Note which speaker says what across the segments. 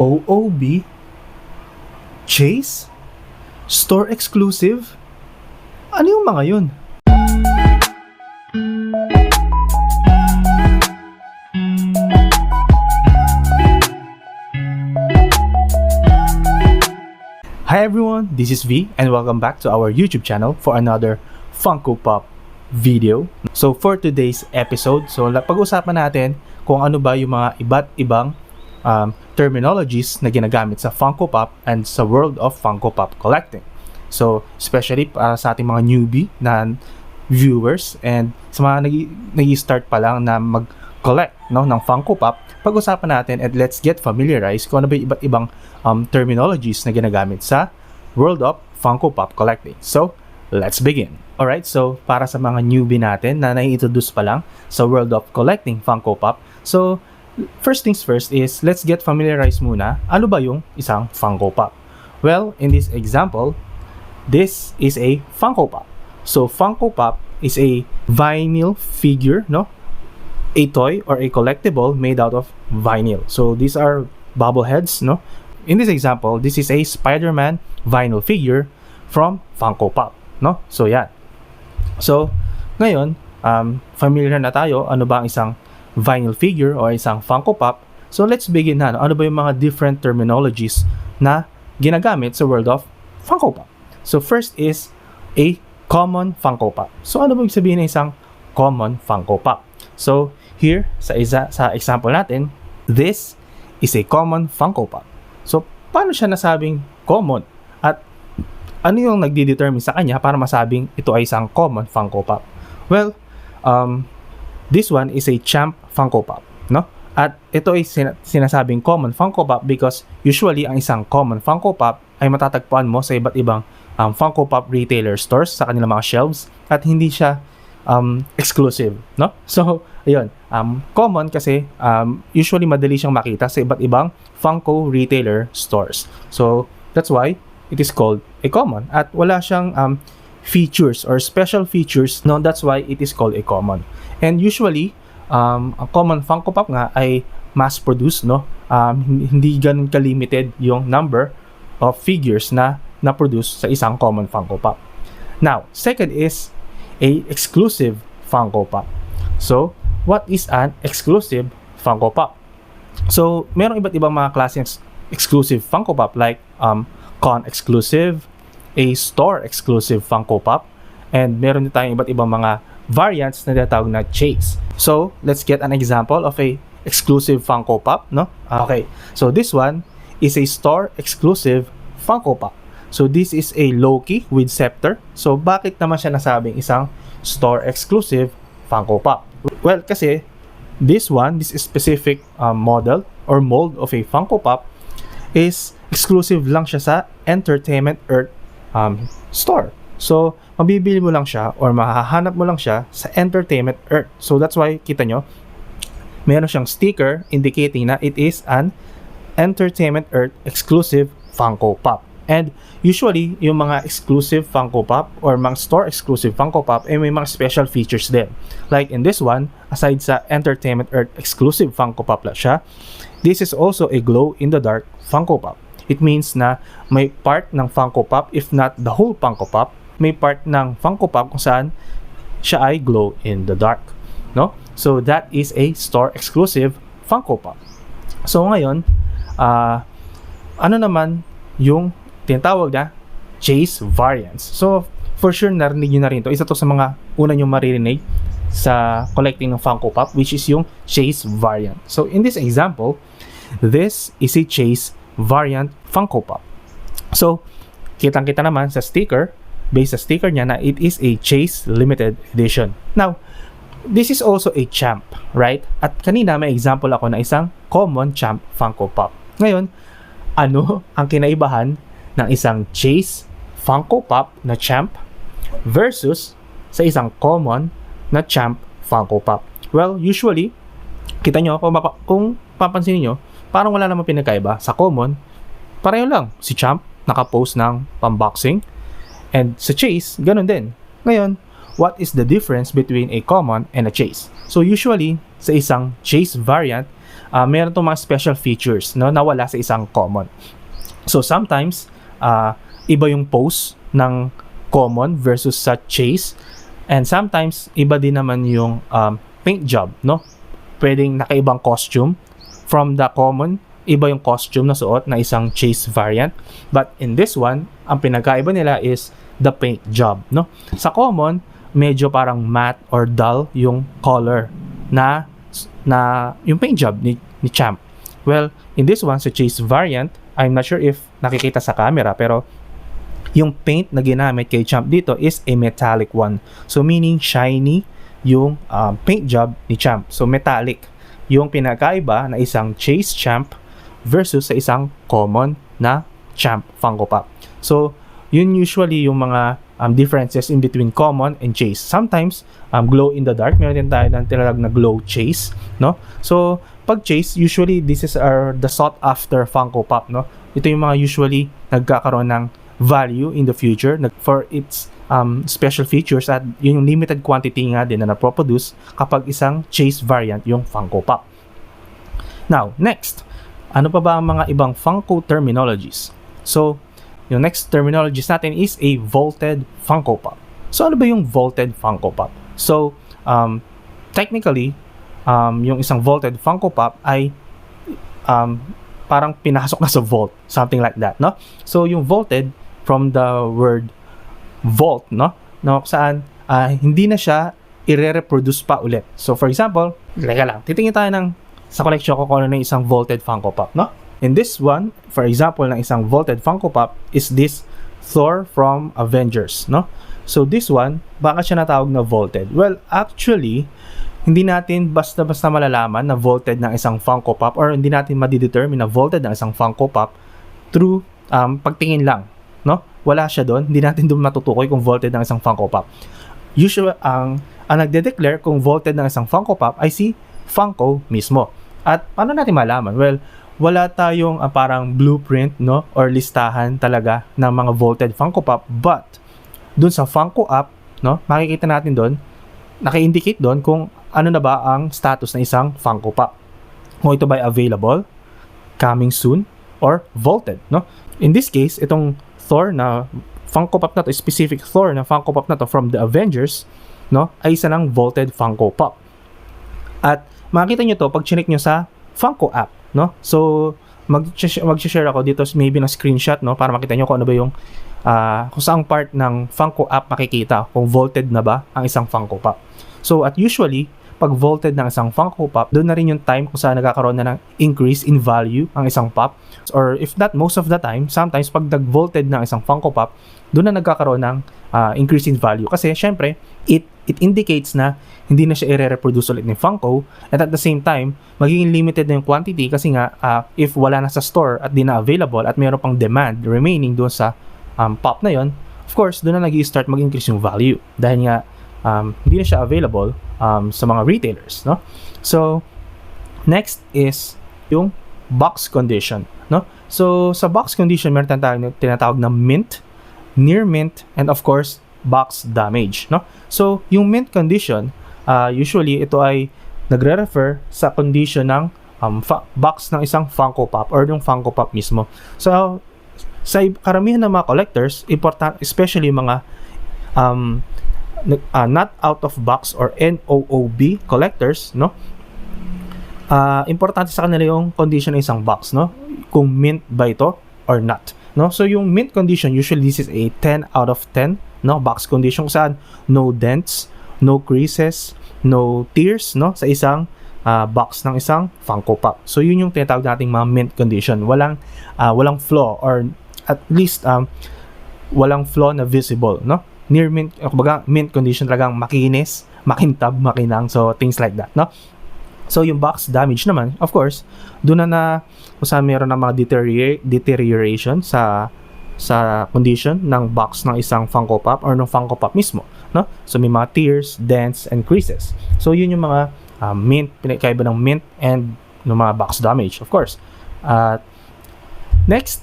Speaker 1: OOB? Chase? Store exclusive? Ano yung mga yun? Hi everyone, this is V and welcome back to our YouTube channel for another Funko Pop video. So for today's episode, pag-usapan natin kung ano ba yung mga iba't ibang terminologies na ginagamit sa Funko Pop and sa world of Funko Pop collecting. So especially para sa ating mga newbie na viewers and sa mga nag-start pa lang na mag-collect ng Funko Pop, pag-usapan natin and let's get familiarized kung ano ba yung iba't ibang terminologies na ginagamit sa world of Funko Pop collecting. So let's begin. Alright, so para sa mga newbie natin na nai-introduce pa lang sa world of collecting Funko Pop, so first things first is let's get familiarized muna ano ba yung isang Funko Pop. Well, in this example, this is a Funko Pop. So Funko Pop is a vinyl figure, a toy or a collectible made out of vinyl. So these are bobbleheads, In this example, this is a Spider-Man vinyl figure from Funko Pop, So yan. So ngayon, familiar na tayo ano ba ang isang vinyl figure o isang Funko Pop. So let's begin na. Ano ba yung mga different terminologies na ginagamit sa world of Funko Pop? So first is a common Funko Pop. So ano ba ibig sabihin ng isang common Funko Pop? So here sa example natin, this is a common Funko Pop. So paano siya nasabing common? At ano yung nagdi-determine sa kanya para masabing ito ay isang common Funko Pop? Well, this one is a Champ Funko Pop, At ito ay sinasabing common Funko Pop because usually ang isang common Funko Pop ay matatagpuan mo sa iba't ibang Funko Pop retailer stores sa kanilang mga shelves at hindi siya exclusive, So, ayun, common kasi usually madali siyang makita sa iba't ibang Funko retailer stores. So, that's why it is called a common at wala siyang features or special features, that's why it is called a common. And usually ang common Funko Pop nga ay mass-produced, hindi ganun ka-limited yung number of figures na na-produce sa isang common Funko Pop. Now, second is a exclusive Funko Pop. So, what is an exclusive Funko Pop? So, meron iba't ibang mga klaseng exclusive Funko Pop like con exclusive, a store exclusive Funko Pop, and meron din tayong iba't ibang mga variants na tinatawag na chase. So, let's get an example of a exclusive Funko Pop, Okay. So, this one is a store exclusive Funko Pop. So, this is a Loki with scepter. So, bakit naman siya nasabing isang store exclusive Funko Pop? Well, kasi this specific model or mold of a Funko Pop is exclusive lang siya sa Entertainment Earth store. So, mabibili mo lang siya or mahahanap mo lang siya sa Entertainment Earth. So, that's why, kita nyo, meron siyang sticker indicating na it is an Entertainment Earth exclusive Funko Pop. And usually, yung mga exclusive Funko Pop or mga store exclusive Funko Pop ay may mga special features din. Like in this one, aside sa Entertainment Earth exclusive Funko Pop lang siya, this is also a glow-in-the-dark Funko Pop. It means na may part ng Funko Pop, if not the whole Funko Pop, may part ng Funko Pop kung saan siya ay glow-in-the-dark, So that is a store exclusive Funko Pop. So ngayon, ano naman yung tinatawag na chase variants. So for sure narinig nyo na rin to. Isa to sa mga una nyo maririnig sa collecting ng Funko Pop, which is yung chase variant. So in this example, this is a chase variant Funko Pop. So kitang-kita naman sa sticker, based sa sticker niya na it is a chase limited edition. Now, this is also a Champ, right? At kanina may example ako na isang common Champ Funko Pop. Ngayon, ano ang kinaibahan ng isang chase Funko Pop na Champ versus sa isang common na Champ Funko Pop? Well, usually, kita nyo, kung papansin niyo, parang wala namang pinagkaiba. Sa common, pareho lang. Si Champ nakapost ng pamboxing and sa chase, ganun din. Ngayon, what is the difference between a common and a chase? So usually, sa isang chase variant, meron itong mga special features, no, na wala sa isang common. So sometimes iba yung pose ng common versus sa chase, and sometimes iba din naman yung paint job, no? Pwedeng nakaibang costume from the common, iba yung costume na suot na isang chase variant. But in this one, ang pinagkaiba nila is the paint job, no? Sa common, medyo parang matte or dull yung color na yung paint job ni Champ. Well, in this one, sa chase variant, I'm not sure if nakikita sa camera, pero yung paint na ginamit kay Champ dito is a metallic one. So meaning shiny yung paint job ni Champ. So metallic yung pinakaiba na isang chase Champ versus sa isang common na Champ Funko Pop. So yun usually yung mga differences in between common and chase. Sometimes glow in the dark, meron din tayo ng tinatawag na glow chase, no? So pag chase, usually this is the sought after Funko Pop, no? Ito yung mga usually nagkakaroon ng value in the future for its special features, at yung limited quantity nga din na naproproduce kapag isang chase variant yung Funko Pop. Now, next, ano pa ba ang mga ibang Funko terminologies? So, yung next terminologies natin is a vaulted Funko Pop. So, ano ba yung vaulted Funko Pop? So, technically, yung isang vaulted Funko Pop ay parang pinasok na sa vault, something like that, no? So, yung vaulted from the word vault, no? Saan hindi na siya i-reproduce pa ulit. So, for example, titingin tayo sa collection ko kung ano na isang vaulted Funko Pop, no? In this one, for example, ng isang vaulted Funko Pop is this Thor from Avengers, no? So this one, bakit siya natawag na vaulted? Well, actually, hindi natin basta-basta malalaman na vaulted ng isang Funko Pop, or hindi natin madidetermine na vaulted ng isang Funko Pop through pagtingin lang, no? Wala siya doon, hindi natin doon matutukoy kung vaulted ng isang Funko Pop. Usually, ang nagde-declare kung vaulted ng isang Funko Pop ay si Funko mismo. At paano natin malaman? Well, wala tayong parang blueprint, no, or listahan talaga ng mga vaulted Funko Pop, but dun sa Funko app, no, makikita natin doon, naka-indicate doon kung ano na ba ang status ng isang Funko Pop. Kung ito ba ay available, coming soon, or vaulted, no? In this case, itong Thor na Funko Pop na to, specific Thor na Funko Pop na to from the Avengers, no, ay isa ng vaulted Funko Pop. At makikita nyo to pag chinik nyo sa Funko app, no? So mag-share ako dito maybe ng screenshot, no, para makita nyo kung ano ba yung kung saang part ng Funko app makikita kung vaulted na ba ang isang Funko Pop. So at usually pag vaulted ng isang Funko Pop, doon na rin yung time kung saan nagkakaroon na ng increase in value ang isang pop, or if not most of the time, sometimes pag nag-vaulted ng isang Funko Pop, doon na nagkakaroon ng increase in value, kasi syempre it indicates na hindi na siya i-reproduce ulit ni Funko, and at the same time magiging limited na yung quantity, kasi nga if wala na sa store at di na available at mayroon pang demand remaining doon sa pop na yon, of course doon na nag-i-start mag-increase yung value dahil nga hindi na siya available sa mga retailers, no? So next is yung box condition, no? So sa box condition meron tayong tinatawag na mint, near mint, and of course box damage, no? So yung mint condition, usually ito ay nagre-refer sa condition ng box ng isang Funko Pop or yung Funko Pop mismo. So sa karamihan ng mga collectors, important, especially mga not out of box or NOOB collectors, no? Importante sa kanila yung condition ng isang box, no? Kung mint ba ito or not, no? So yung mint condition, usually this is a 10 out of 10, no? Box condition saan no dents, no creases, no tears, no, sa isang box ng isang Funko Pop. So yun yung tinatawag nating mga mint condition. Walang flaw, or at least walang flaw na visible, no? Near mint, kumbaga mint condition, talagang makinis, makintab, makinang, so things like that, no? So yung box damage naman, of course, doon na kung saan meron ng mga deterioration sa condition ng box ng isang Funko Pop or ng Funko Pop mismo, no? So may mga tears, dents, and creases. So yun yung mga mint, pinakaiba ng mint and ng mga box damage, of course. Next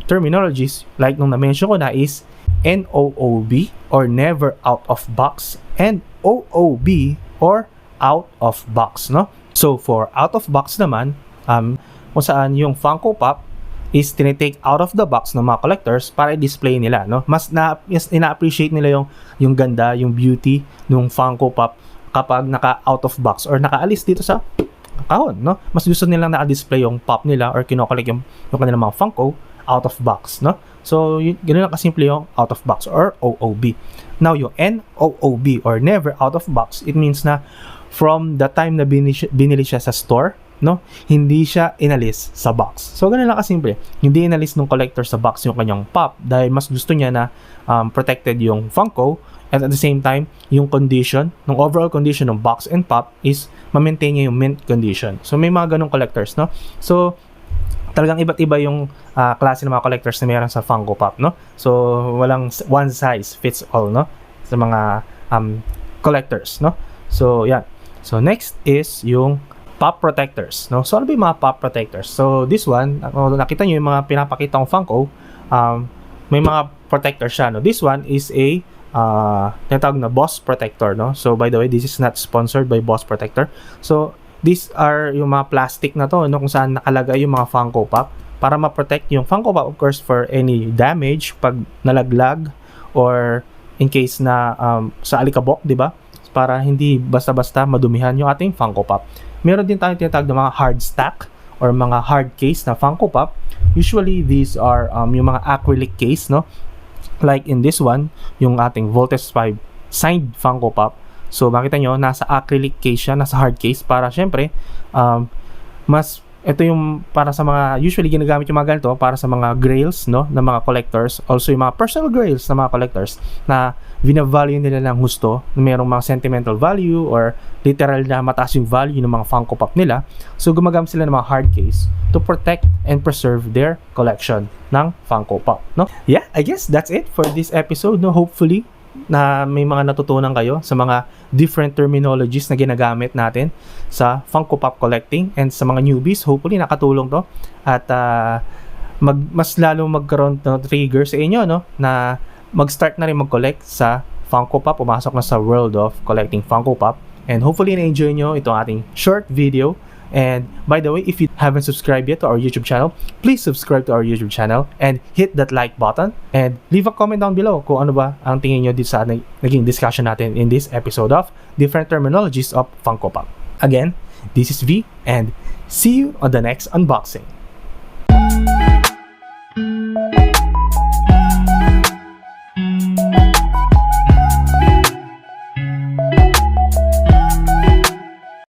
Speaker 1: terminologies, like nung na-mention ko na, is NOOB or never out of box, and OOB or out of box, no? So for out of box naman, kung saan yung Funko Pop is tinitake out of the box ng mga collectors para i-display nila, no? Mas ina-appreciate nila yung ganda, yung beauty ng Funko Pop kapag naka out of box or nakaalis dito sa kahon, no? Mas gusto nilang naka-display yung pop nila or kino-collect yung kanilang mga Funko out of box, no? So, ganoon lang kasimple yung out of box or OOB. Now, yung NOOB or never out of box, it means na from the time na binili siya sa store, no, hindi siya inalis sa box. So, ganun lang kasimple. Hindi inalis ng collector sa box yung kanyang pop dahil mas gusto niya na protected yung Funko, and at the same time, yung condition, ng overall condition ng box and pop is ma-maintain niya yung mint condition. So, may mga ganung collectors, no? So, talagang iba't iba yung klase ng mga collectors na meron sa Funko Pop, no? So, walang one size fits all, no? Sa mga collectors, no? So, yan. So, next is yung pop protectors, no? So, ano ba yung mga pop protectors? So, this one, nakita nyo yung mga pinapakita kong Funko, may mga protectors siya, no? This one is a tinatawag na Boss Protector, no? So, by the way, this is not sponsored by Boss Protector. So, these are yung mga plastic na to, no? Kung saan nakalagay yung mga Funko Pop para ma-protect yung Funko Pop, of course, for any damage pag nalaglag or in case na sa alikabok, di ba? Para hindi basta-basta madumihan yung ating Funko Pop. Meron din tayong tinatawag na mga hard stack or mga hard case na Funko Pop. Usually, these are yung mga acrylic case, no? Like in this one, yung ating Voltes 5 signed Funko Pop. So, makita nyo, nasa acrylic case siya, nasa hard case para syempre, ito yung para sa mga, usually ginagamit yung mga ganito para sa mga grails, no, ng mga collectors. Also, yung mga personal grails ng mga collectors na binavalue nila ng gusto, mayroong mga sentimental value or literal na mataas yung value ng mga Funko Pop nila. So, gumagamit sila ng mga hard case to protect and preserve their collection ng Funko Pop, no? Yeah, I guess that's it for this episode, no? Hopefully, na may mga natutunan kayo sa mga different terminologies na ginagamit natin sa Funko Pop collecting, and sa mga newbies, hopefully nakatulong to at mas lalo magkaroon ng trigger sa inyo, no, na mag-start na rin mag-collect sa Funko Pop, pumasok na sa world of collecting Funko Pop, and hopefully na-enjoy nyo itong ating short video. And by the way, if you haven't subscribed yet to our YouTube channel, please subscribe to our YouTube channel and hit that like button and leave a comment down below kung ano ba ang tingin nyo dito sa naging discussion natin in this episode of different terminologies of Funko Pop. Again, this is V and see you on the next unboxing.